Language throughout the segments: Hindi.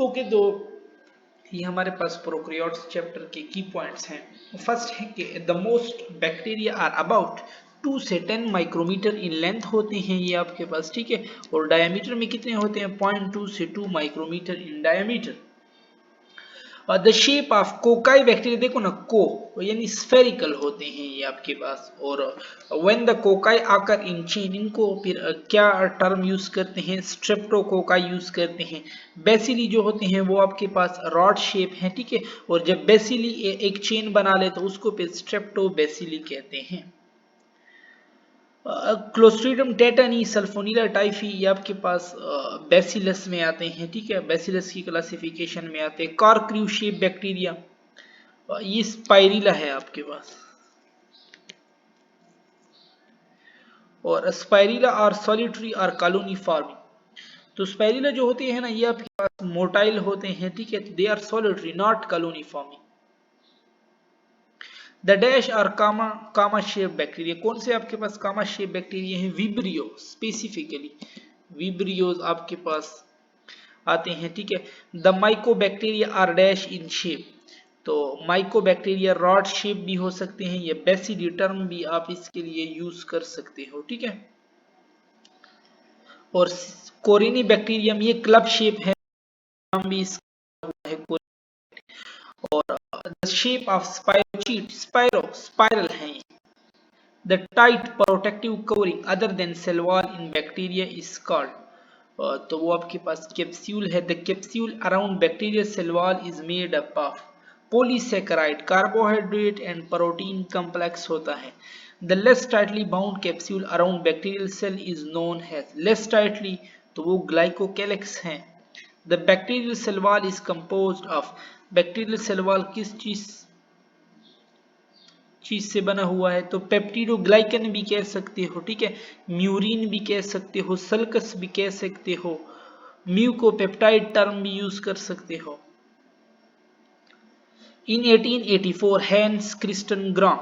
ओके, तो ये हमारे पास प्रोकैरियोट्स चैप्टर के की पॉइंट्स हैं। फर्स्ट है कि the most bacteria are about 2 से 10 माइक्रोमीटर इन लेंथ होते हैं ये आपके पास, ठीक है, और डायमीटर में कितने होते हैं 0.2 से 2 micrometre in diameter. The shape of cocci bacteria देखो ना, को यानी स्फेरिकल होते हैं ये आपके पास। और व्हेन द कोकाई आकर इन चेन, इनको फिर क्या टर्म यूज करते हैं, स्ट्रेप्टोकोकाई यूज करते हैं। बेसिली जो होते हैं वो आपके पास रॉड शेप है, ठीक है, और जब बेसिली एक चेन बना ले तो उसको फिर स्ट्रेप्टो बेसिली कहते हैं। क्लोस्ट्रीडियम टेटानी सल्फोनीला टाइफी ये आपके पास बेसिलस में आते हैं, ठीक है, बेसिलस की क्लासिफिकेशन में आते हैं। कॉर्क्रिव शेप बैक्टीरिया ये स्पाइरिला है आपके पास, और स्पाइरिला और सॉलिटरी और कॉलोनी फॉर्मिंग। तो स्पाइरिला जो होती है ना ये आपके पास मोटाइल होते हैं, ठीक है, they are solitary not colony forming. The dash और कामा शेप बैक्टीरिया, कौन से आपके पास कामा शेप बैक्टीरिया हैं, विब्रियो, स्पेसिफिकली विब्रियोज आपके पास आते हैं, ठीक है। The mycobacteria are dash in shape, तो माइकोबैक्टीरिया रॉड शेप भी हो सकते हैं, या बेसिली टर्म भी आप इसके लिए यूज कर सकते हो, ठीक है। और कोरिनी बैक्टीरियम ये क्लब शेप है, नाम भी इसका है। और the shape of spirochete, spiral है। The tight protective covering other than cell wall in bacteria is called, तो वो आपके पास कैप्सूल है। The capsule around bacteria cell wall is made up of polysaccharide, carbohydrate and protein complex होता है। The less tightly bound capsule around bacterial cell is known as, less tightly तो वो ग्लाइकोकैलिक्स हैं। The bacterial cell wall is composed of, bacterial cell wall किस चीज से बना हुआ है, तो पेप्टिडोग्लाइकन भी कह सकते हो, ठीक है, म्यूरिन भी कह सकते हो, सल्कस भी कह सकते हो, म्यूकोपेप्टाइड टर्म भी यूज कर सकते हो। इन 1884 हैंस क्रिस्टन ग्राम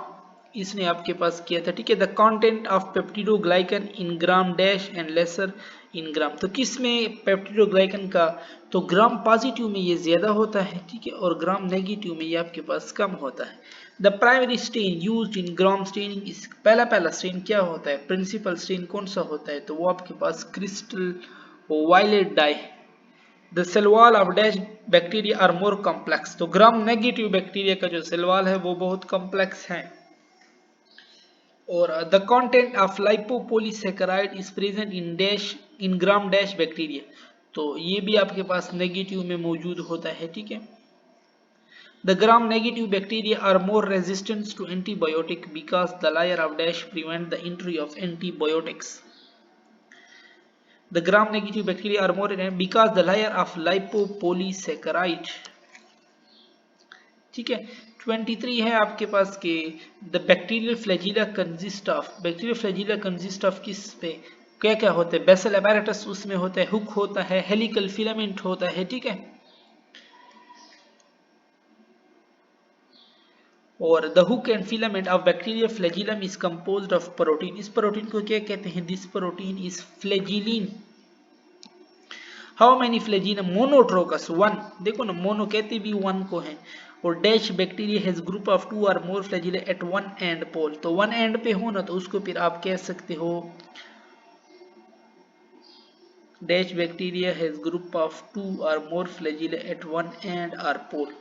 इसने आपके पास किया था, ठीक है। The content of peptidoglycan in gram dash and lesser in gram, तो किस में पेप्टिडोग्लाइकन का, तो ग्राम पॉजिटिव में ये ज्यादा होता है, ठीक है, और ग्राम नेगेटिव में ये आपके पास कम होता है। The primary stain used in gram staining is, पहला स्टेन क्या होता है, प्रिंसिपल स्टेन कौन सा होता है, तो वो आपके पास crystal violet dye. The cell wall of dash bacteria are more complex, तो ग्राम नेगेटिव बैक्टीरिया का जो सेल वॉल है वो बहुत कॉम्प्लेक्स है। और the content of lipopolysaccharide is present in dash in gram dash bacteria, तो ये भी आपके पास नेगेटिव में मौजूद होता है, ठीक है। The gram negative bacteria are more resistant to antibiotic because the layer of dash prevent the entry of antibiotics. The gram negative bacteria are more because the layer of lipopolysaccharide, ठीक है। 23 है आपके पास के the bacterial flagella consist of, bacterial flagella consist of किस पे क्या क्या होते हैं, बेसल apparatus उसमें होता है, हुक होता है, हेलिकल फिलामेंट होता है, ठीक है। और the hook and filament of bacterial flagellum is composed of protein, इस प्रोटीन को क्या कहते हैं, this protein is flagellin. How many flagellum, monotrichous 1, देखो ना मोनो कहते भी 1 को है। और dash bacteria has group of 2 और मोर flagella eight one and pole, तो वन एंड पे हो ना तो उसको फिर आप कह सकते हो dash bacteria has group of 2 और मोर फ्लैजिला एट वन एंड और पोल।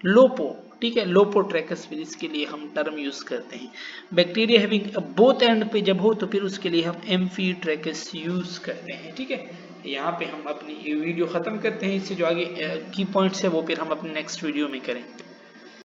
लोपो, ठीक है, लोपोट्रैकस फिर इसके लिए हम टर्म यूज करते हैं। बैक्टीरिया हैविंग बोथ एंड पे जब हो तो फिर उसके लिए हम एम्फीट्रैकस यूज करते हैं, ठीक है। यहाँ पे हम अपनी वीडियो खत्म करते हैं, इससे जो आगे की पॉइंट्स है वो फिर हम अपने नेक्स्ट वीडियो में करें।